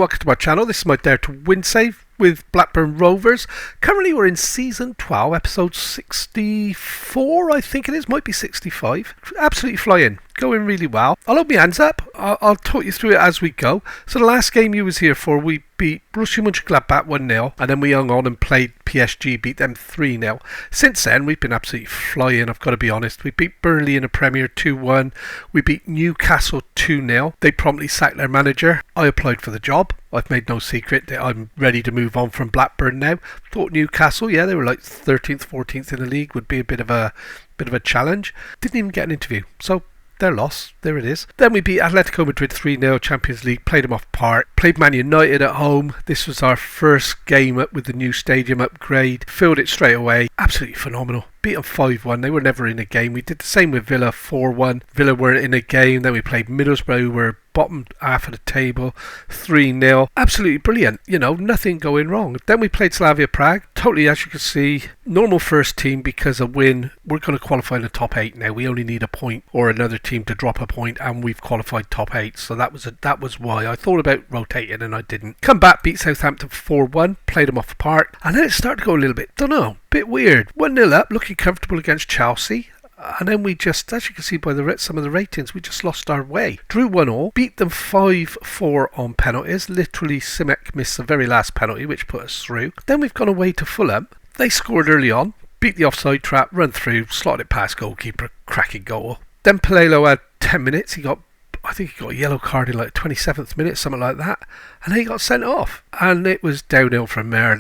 welcome to my channel. This is my Dare to Win save with Blackburn Rovers. Currently we're in Season 12, Episode 64, I think it is. Might be 65. Absolutely flying. Going really well. I'll hold my hands up. I'll talk you through it as we go. So the last game you was here for, we beat Borussia Mönchengladbach 1-0, and then we hung on and played PSG, beat them 3-0. Since then, we've been absolutely flying, I've got to be honest. We beat Burnley in the Premier 2-1. We beat Newcastle 2-0. They promptly sacked their manager. I applied for the job. I've made no secret that I'm ready to move on from Blackburn now. Thought Newcastle, yeah, they were like 13th, 14th in the league, would be a bit of a challenge. Didn't even get an interview, so their loss, there it is. Then we beat Atletico Madrid 3-0, Champions League, played them off park. Played Man United at home. This was our first game up with the new stadium upgrade. Filled it straight away. Absolutely phenomenal. Beat them 5-1. They were never in a game. We did the same with Villa 4-1. Villa weren't in a game. Then we played Middlesbrough, who were bottom half of the table, 3-0. Absolutely brilliant. You know, nothing going wrong. Then we played Slavia Prague. Totally, as you can see, normal first team because a win. We're going to qualify in the top 8 now. We only need a point or another team to drop a point, and we've qualified top 8. So that was why I thought about rotating and I didn't. Come back, beat Southampton 4-1. Played them off the park, and then it started to go a little bit, don't know, bit weird. 1-0 up, looking comfortable against Chelsea. And then we just, as you can see by some of the ratings, we just lost our way. Drew 1-1, beat them 5-4 on penalties. Literally, Simek missed the very last penalty, which put us through. Then we've gone away to Fulham. They scored early on, beat the offside trap, run through, slotted it past goalkeeper, cracking goal. Then Palelo had 10 minutes. I think he got a yellow card in like 27th minute, something like that. And then he got sent off. And it was downhill from there.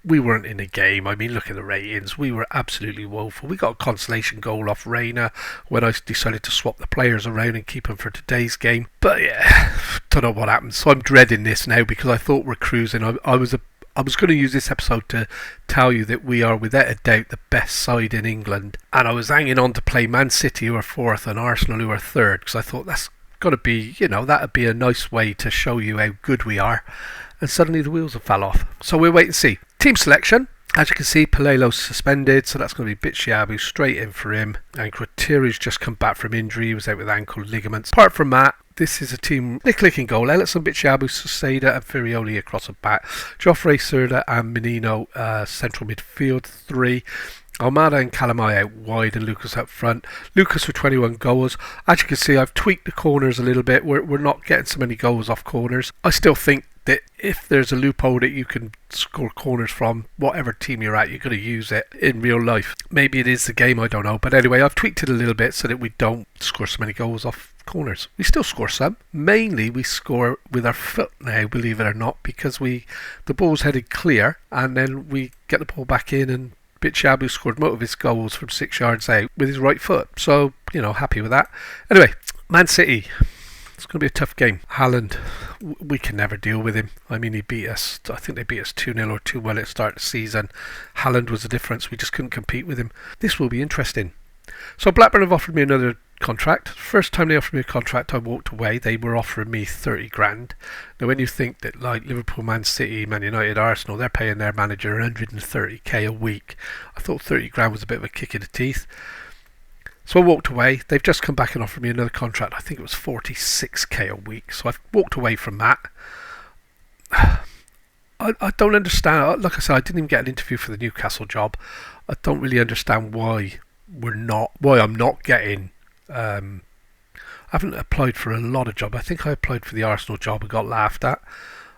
We weren't in a game. I mean, look at the ratings. We were absolutely woeful. We got a consolation goal off Reina when I decided to swap the players around and keep them for today's game. But yeah, don't know what happened. So I'm dreading this now because I thought we're cruising. I was going to use this episode to tell you that we are without a doubt the best side in England. And I was hanging on to play Man City, who are 4th, and Arsenal, who are 3rd, because I thought that's got to be, that'd be a nice way to show you how good we are. And suddenly the wheels have fell off. So we'll wait and see. Team selection. As you can see, Palelo's suspended, so that's going to be Bitshiabu straight in for him. And Kratiru's just come back from injury. He was out with ankle ligaments. Apart from that, this is a team Nick in goal. Ellison, Bitshiabu, Suseda and Firioli across the back. Joffrey, Serda and Menino central midfield 3. Almada and Calamai out wide and Lucas up front. Lucas with 21 goals. As you can see, I've tweaked the corners a little bit. We're not getting so many goals off corners. I still think that if there's a loophole that you can score corners from, whatever team you're at, you're going to use it in real life. Maybe it is the game, I don't know. But anyway, I've tweaked it a little bit so that we don't score so many goals off corners. We still score some. Mainly we score with our foot now, believe it or not, because the ball's headed clear and then we get the ball back in, and Bitshabu scored most of his goals from 6 yards out with his right foot. So, happy with that. Anyway, Man City. It's going to be a tough game. Haaland, we can never deal with him. I mean, he beat us. I think they beat us 2-0 or 2-1 at the start of the season. Haaland was the difference. We just couldn't compete with him. This will be interesting. So Blackburn have offered me another contract. First time they offered me a contract, I walked away. They were offering me 30 grand. Now, when you think that like Liverpool, Man City, Man United, Arsenal, they're paying their manager 130k a week, I thought 30 grand was a bit of a kick in the teeth. So I walked away. They've just come back and offered me another contract. I think it was 46k a week. So I've walked away from that. I don't understand. Like I said, I didn't even get an interview for the Newcastle job. I don't really understand why I'm not getting. I haven't applied for a lot of jobs. I think I applied for the Arsenal job and got laughed at.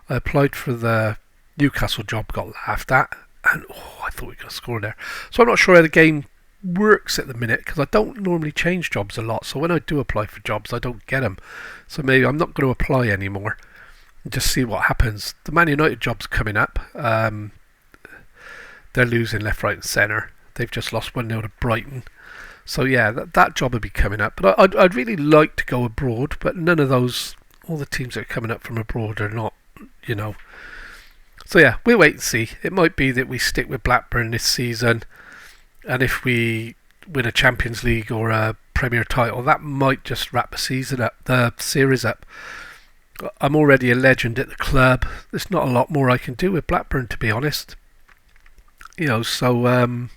I applied for the Newcastle job, got laughed at, and I thought we were going to score there. So I'm not sure how the game works at the minute, because I don't normally change jobs a lot, so when I do apply for jobs I don't get them. So maybe I'm not going to apply anymore and just see what happens. The Man United job's coming up. They're losing left, right and centre. They've just lost 1-0 to Brighton. So yeah, that job will be coming up. But I'd really like to go abroad, but none of those, all the teams that are coming up from abroad are not, So yeah, we'll wait and see. It might be that we stick with Blackburn this season, and if we win a Champions League or a Premier title, that might just wrap the series up. I'm already a legend at the club. There's not a lot more I can do with Blackburn, to be honest. So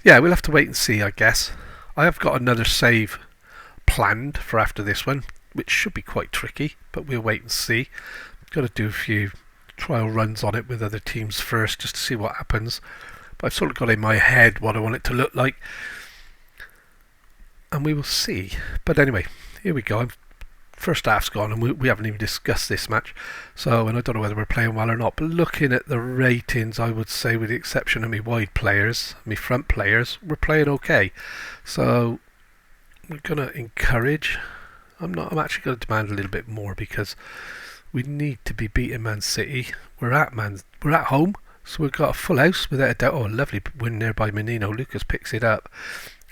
yeah, we'll have to wait and see, I guess. I have got another save planned for after this one. which should be quite tricky, but we'll wait and see. Got to do a few trial runs on it with other teams first just to see what happens. But I've sort of got in my head what I want it to look like, and we will see. But anyway, here we go. First half's gone, and we haven't even discussed this match, so, and I don't know whether we're playing well or not, but looking at the ratings, I would say with the exception of me wide players, me front players, we're playing okay. So we're going to encourage. I'm actually going to demand a little bit more, because we need to be beating Man City. We're at home, so we've got a full house without a doubt. Oh, a lovely win there by Menino. Lucas picks it up.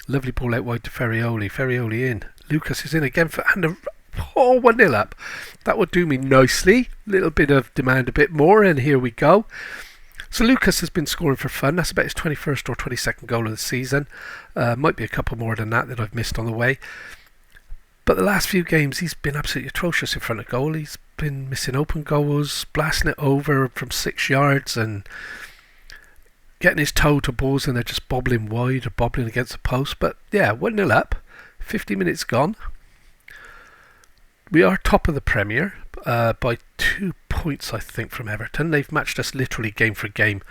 Lovely ball out wide to Ferrioli. Ferrioli in. Lucas is in again for 1-0 up. That would do me nicely. Little bit of demand, a bit more, and here we go. So Lucas has been scoring for fun. That's about his 21st or 22nd goal of the season. Might be a couple more than that I've missed on the way. But the last few games, he's been absolutely atrocious in front of goal. He's been missing open goals, blasting it over from 6 yards, and getting his toe to balls, and they're just bobbling wide or bobbling against the post. But yeah, 1-0 up. 50 minutes gone. We are top of the Premier by 2 points, I think, from Everton. They've matched us literally game for game.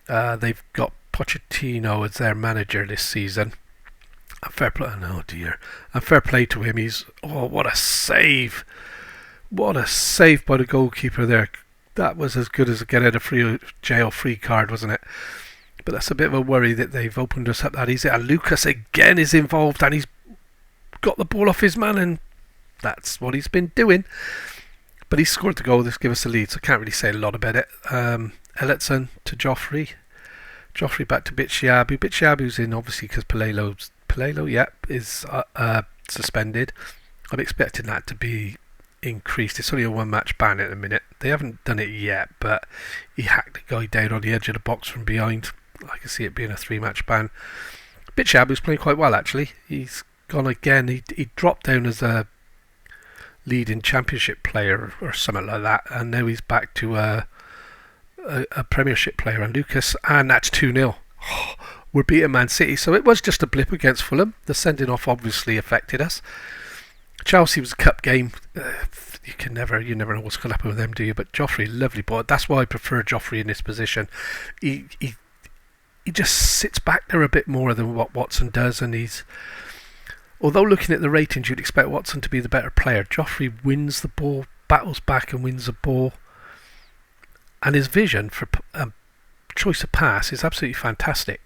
They've got Pochettino as their manager this season. And fair play, oh dear. And fair play to him. What a save. What a save by the goalkeeper there. That was as good as getting a jail free card, wasn't it? But that's a bit of a worry that they've opened us up that easy. And Lucas again is involved, and he's got the ball off his man, and that's what he's been doing. But he scored the goal. This gives us a lead, so I can't really say a lot about it. Elliotson to Joffrey. Joffrey back to Bitshiabu. Bitshiabu's in, obviously, because Palelo, is suspended. I'm expecting that to be increased. It's only a 1-match ban at the minute. They haven't done it yet, but he hacked the guy down on the edge of the box from behind. I can see it being a 3-match ban. Bitshiabu's playing quite well, actually. He's gone again. He dropped down as a leading championship player or something like that, and now he's back to a Premiership player. And Lucas, and that's 2-0. We're beating Man City, so it was just a blip against Fulham. The sending off obviously affected us. Chelsea was a cup game. You never know what's going to happen with them, do you? But Joffrey, lovely boy. That's why I prefer Joffrey in this position. He just sits back there a bit more than what Watson does, and although looking at the ratings, you'd expect Watson to be the better player. Joffrey wins the ball, battles back and wins the ball, and his vision for choice of pass is absolutely fantastic.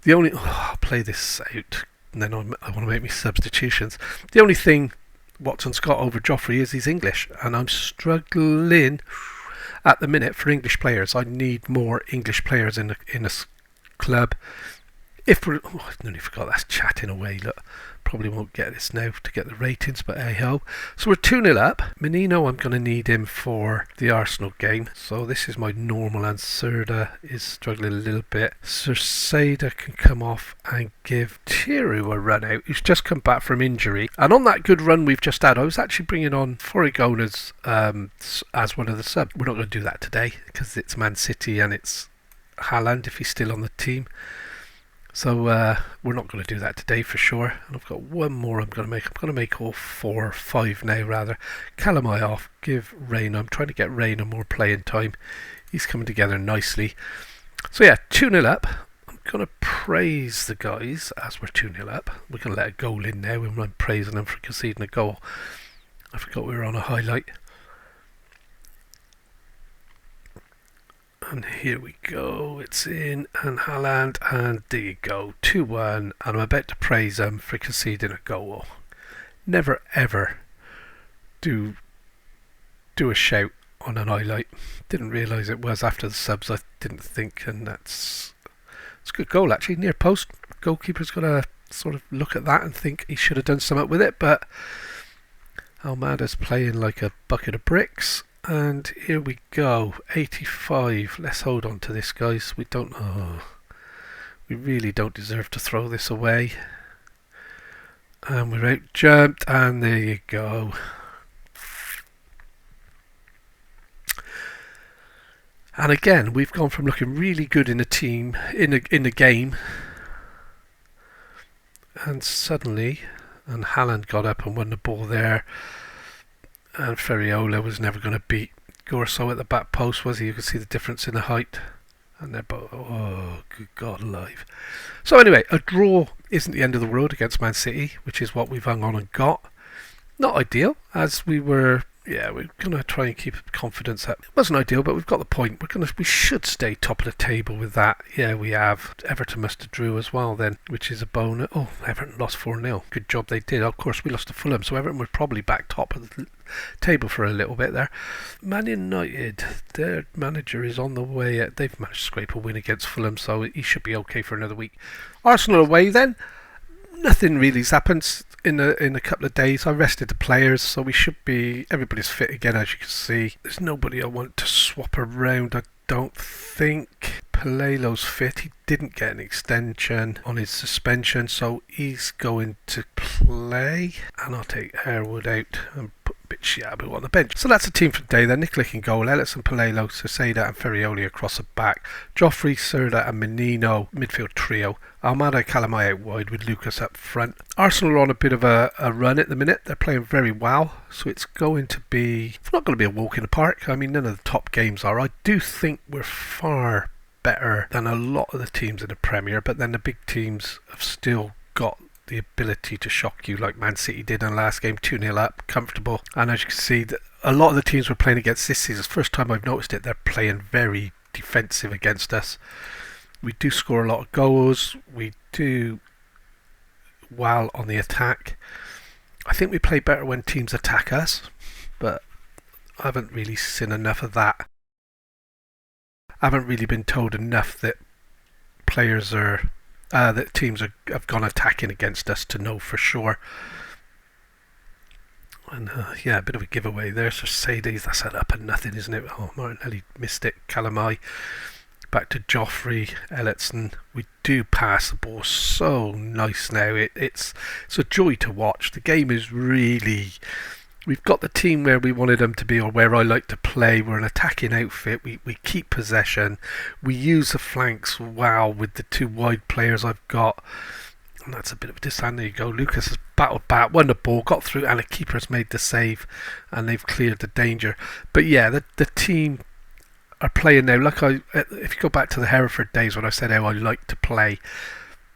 I'll play this out, and then I want to make me substitutions. The only thing Watson's got over Joffrey is he's English, and I'm struggling at the minute for English players. I need more English players in a club. I nearly forgot, that's chatting away. Look, probably won't get this now to get the ratings, but hey ho. So we're 2-0 up. Menino, I'm going to need him for the Arsenal game. So this is my normal, and Serda is struggling a little bit. Serda can come off and give Tiru a run out, who's just come back from injury. And on that good run we've just had, I was actually bringing on Forrigon as one of the subs. We're not going to do that today because it's Man City and it's Haaland if he's still on the team. So we're not going to do that today for sure. And I've got one more I'm going to make. I'm going to make all 5 now rather. Calamai off, give Reina. I'm trying to get Reina more playing time. He's coming together nicely. So yeah, 2-0 up. I'm going to praise the guys as we're 2-0 up. We're going to let a goal in now and I'm praising them for conceding a goal. I forgot we were on a highlight. And here we go, it's in, and Haaland, and there you go, 2-1, and I'm about to praise them for conceding a goal. Never ever do a shout on an highlight. Didn't realise it was after the subs, I didn't think, and it's a good goal actually, near post. Goalkeeper's got to sort of look at that and think he should have done something with it, but Almada's playing like a bucket of bricks. And here we go, 85. Let's hold on to this, guys. We really don't deserve to throw this away. And we're out jumped, and there you go. And again, we've gone from looking really good in the team, in the game, and suddenly and Haaland got up and won the ball there. And Ferriola was never going to beat Gorso at the back post, was he? You could see the difference in the height. And they're both, oh, good God alive. So anyway, a draw isn't the end of the world against Man City, which is what we've hung on and got. Not ideal, as we were, we're going to try and keep confidence up. It wasn't ideal, but we've got the point. We should stay top of the table with that. Yeah, we have. Everton must have drew as well then, which is a bonus. Oh, Everton lost 4-0. Good job they did. Of course, we lost to Fulham, so Everton was probably back top of the table for a little bit there. Man United, their manager is on the way. They've managed to scrape a win against Fulham, so he should be okay for another week. Arsenal away then. Nothing really's happened in a couple of days. I rested the players, so we should be. Everybody's fit again, as you can see. There's nobody I want to swap around. I don't think. Palelo's fit. He didn't get an extension on his suspension, so he's going to play. And I'll take Harewood out and put Bitshiabu on the bench. So that's the team for today then. Nikolic in goal, Ellison, Palelo, Soseda and Ferrioli across the back. Joffrey, Serda and Menino, midfield trio. Almada, Calamai out wide with Lucas up front. Arsenal are on a bit of a run at the minute. They're playing very well, so it's going to be... It's not going to be a walk in the park. I mean, none of the top games are. I do think we're far better than a lot of the teams in the Premier, but then the big teams have still got the ability to shock you like Man City did in the last game, 2-0 up, comfortable. And as you can see, a lot of the teams we're playing against this season, it's the first time I've noticed it, they're playing very defensive against us. We do score a lot of goals, we do well on the attack. I think we play better when teams attack us, but I haven't really seen enough of that. I haven't really been told enough that players are that teams have gone attacking against us to know for sure. And a bit of a giveaway there. So Sadie's, that's an up and nothing, isn't it? Oh, Martinelli missed it. Calamai back to Joffrey, Ellison. We do pass the ball so nice now. It's a joy to watch. The game is really... We've got the team where we wanted them to be, or where I like to play. We're an attacking outfit. We keep possession. We use the flanks well with the two wide players I've got. And that's a bit of a disadvantage. There you go. Lucas has battled back, won the ball, got through, and the keeper's made the save, and they've cleared the danger. But yeah, the team are playing now. Like if you go back to the Hereford days when I said how I like to play,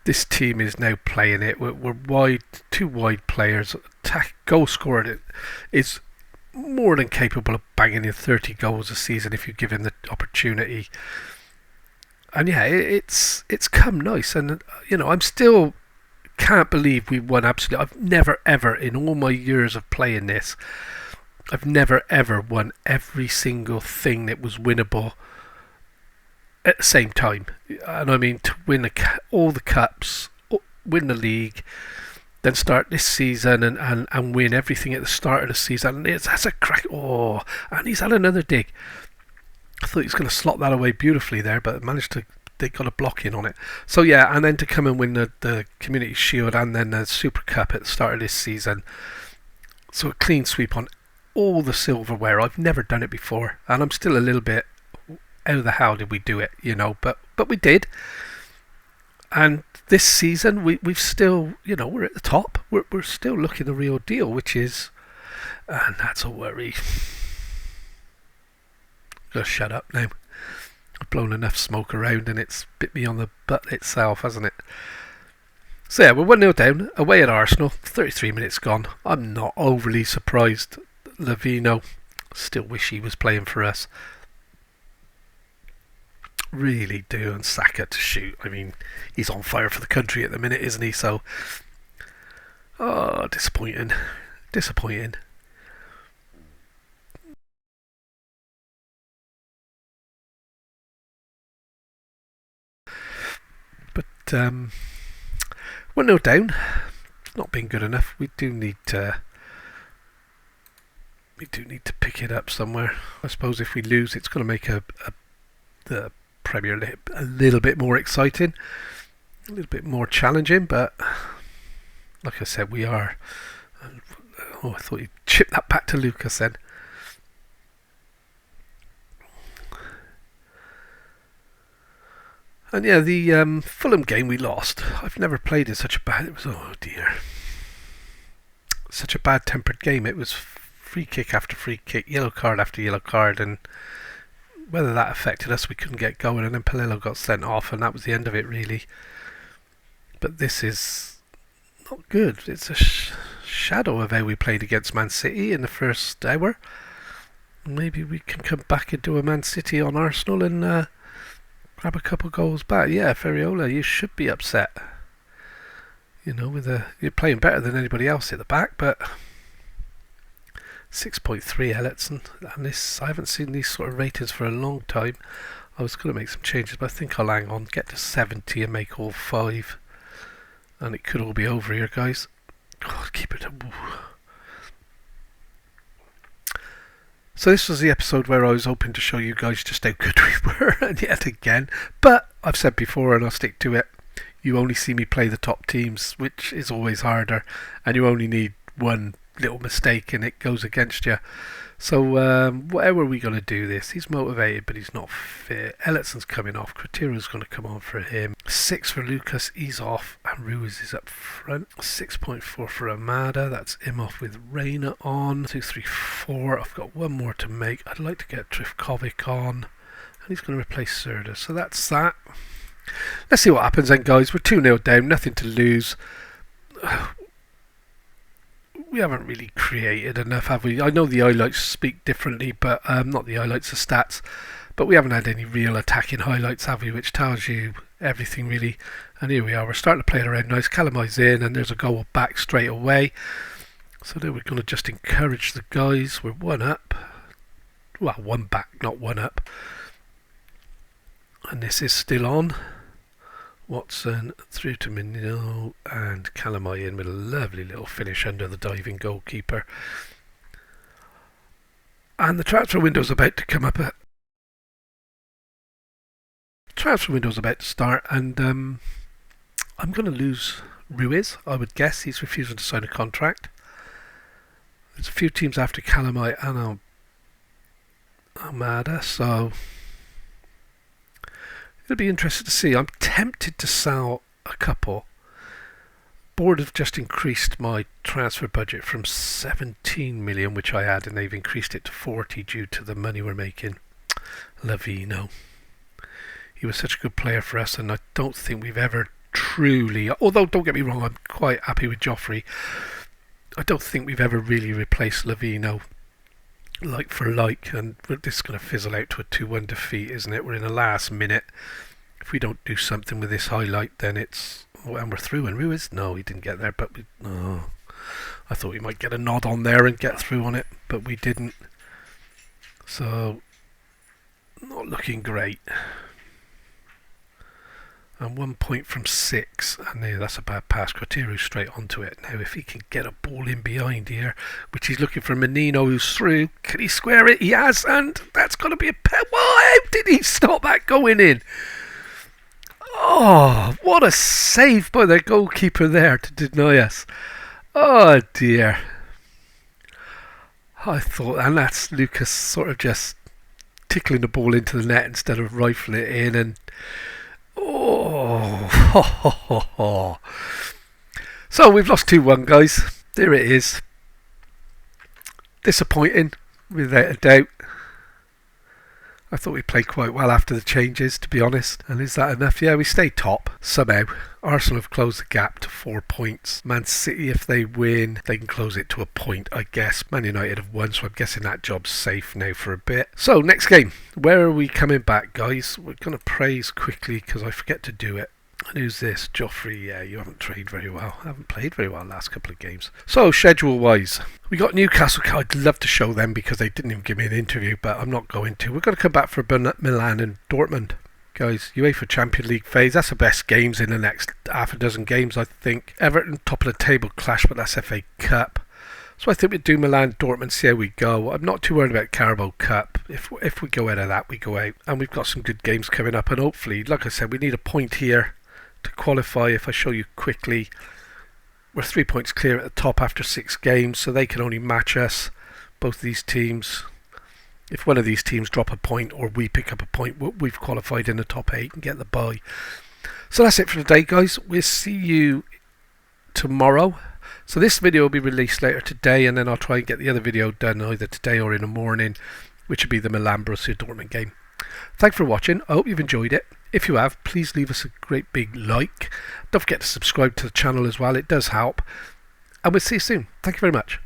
this team is now playing it. We're wide, two wide players. Goal scorer is more than capable of banging in 30 goals a season if you give him the opportunity. And yeah, it's come nice. And I'm still can't believe we won absolutely. I've never ever in all my years of playing this, I've never ever won every single thing that was winnable at the same time. And I mean to win all the cups, win the league, then start this season and win everything at the start of the season. That's a crack. Oh, and he's had another dig. I thought he was going to slot that away beautifully there, but managed to. They got a block in on it. So yeah, and then to come and win the Community Shield and then the Super Cup at the start of this season. So a clean sweep on all the silverware. I've never done it before, and I'm still a little bit, how the hell did we do it? But we did. And this season we've still, we're at the top. We're still looking the real deal, which is, and that's a worry. Just shut up now. I've blown enough smoke around and it's bit me on the butt itself, hasn't it? So yeah, we're 1-0 down, away at Arsenal, 33 minutes gone. I'm not overly surprised. Lavino, still wish he was playing for us. Really do, and Saka to shoot. I mean, he's on fire for the country at the minute, isn't he? So, disappointing. But 1-0 down, not been good enough. We do need to pick it up somewhere. I suppose if we lose, it's going to make the Premier League a little bit more exciting, a little bit more challenging. But like I said, we are. Oh, I thought you'd chip that back to Lucas then. And yeah, the Fulham game we lost. I've never played in such a bad... It was, oh dear. such a bad-tempered game. It was free kick after free kick, yellow card after yellow card, and whether that affected us, we couldn't get going, and then Palillo got sent off, and that was the end of it, really. But this is not good. It's a shadow of how we played against Man City in the first hour. Maybe we can come back and do a Man City on Arsenal and grab a couple goals back. Yeah, Ferriola, you should be upset. You know, you're playing better than anybody else at the back, but 6.3 Ellerton, and I haven't seen these sort of ratings for a long time. I was going to make some changes, but I think I'll hang on, get to 70 and make all 5. And it could all be over here, guys. Oh, keep it up. So this was the episode where I was hoping to show you guys just how good we were, and yet again. But I've said before, and I'll stick to it, you only see me play the top teams, which is always harder, and you only need one little mistake and it goes against you. So whatever we going to do this, he's motivated but he's not fit. Ellerton's coming off, Critero's going to come on for him. 6 for Lucas, he's off, and Ruiz is up front. 6.4 for Amada, that's him off with Reina on. 2, 3, 4, I've got one more to make. I'd like to get Trifkovic on, and he's going to replace Serda. So that's that. Let's see what happens then, guys. We're 2-0 down, nothing to lose. We haven't really created enough, have we? I know the highlights speak differently, but not the highlights, the stats, but we haven't had any real attacking highlights, have we? Which tells you everything, really. And here we are, we're starting to play it around nice. Calamai's in, and there's a goal back straight away. So then we're going to just encourage the guys. We're 1 up. Well, 1 back, not 1 up. And this is still on. Watson through to Minot, and Calamai in with a lovely little finish under the diving goalkeeper. And the transfer window's about to come up. Transfer window's about to start, and I'm going to lose Ruiz, I would guess. He's refusing to sign a contract. There's a few teams after Calamai and Amada, so it'll be interesting to see. I'm tempted to sell a couple. Board have just increased my transfer budget from 17 million, which I had, and they've increased it to 40 due to the money we're making. Lavino. He was such a good player for us, and I don't think we've ever truly, although don't get me wrong, I'm quite happy with Joffrey, I don't think we've ever really replaced Lavino like for like, and this is going to fizzle out to a 2-1 defeat, isn't it? We're in the last minute. If we don't do something with this highlight, then it's, and we're through. And Ruiz, no, he didn't get there, but I thought we might get a nod on there and get through on it, but we didn't. So not looking great. And 1 point from 6, and there, that's a bad pass. Criterio straight onto it. Now if he can get a ball in behind here, which he's looking for Menino, who's through, can he square it? He has, and that's got to be a pen. Why did he stop that going in? Oh, what a save by the goalkeeper there to deny us. Oh dear. I thought, and that's Lucas sort of just tickling the ball into the net instead of rifling it in, and oh, so we've lost 2-1, guys. There it is. Disappointing, without a doubt. I thought we played quite well after the changes, to be honest. And is that enough? Yeah, we stayed top somehow. Arsenal have closed the gap to 4 points. Man City, if they win, they can close it to a point, I guess. Man United have won, so I'm guessing that job's safe now for a bit. So, next game. Where are we coming back, guys? We're going to praise quickly because I forget to do it. And who's this? Joffrey. Yeah, you haven't trained very well. I haven't played very well the last couple of games. So, schedule-wise, we got Newcastle. I'd love to show them because they didn't even give me an interview, but I'm not going to. We're going to come back for Milan and Dortmund. Guys, UEFA Champions League phase, that's the best games in the next half a dozen games, I think. Everton, top of the table clash, but that's FA Cup. So I think we'd do Milan, Dortmund, see how we go. I'm not too worried about Carabao Cup. If we go out of that, we go out. And we've got some good games coming up, and hopefully, like I said, we need a point here to qualify. If I show you quickly, we're 3 points clear at the top after 6 games, so they can only match us, both these teams. If one of these teams drop a point or we pick up a point, we've qualified in the top 8 and get the bye. So that's it for today, guys. We'll see you tomorrow. So this video will be released later today, and then I'll try and get the other video done either today or in the morning, which would be the Milan Borussia Dortmund game. Thanks for watching. I hope you've enjoyed it. If you have, please leave us a great big like. Don't forget to subscribe to the channel as well. It does help. And we'll see you soon. Thank you very much.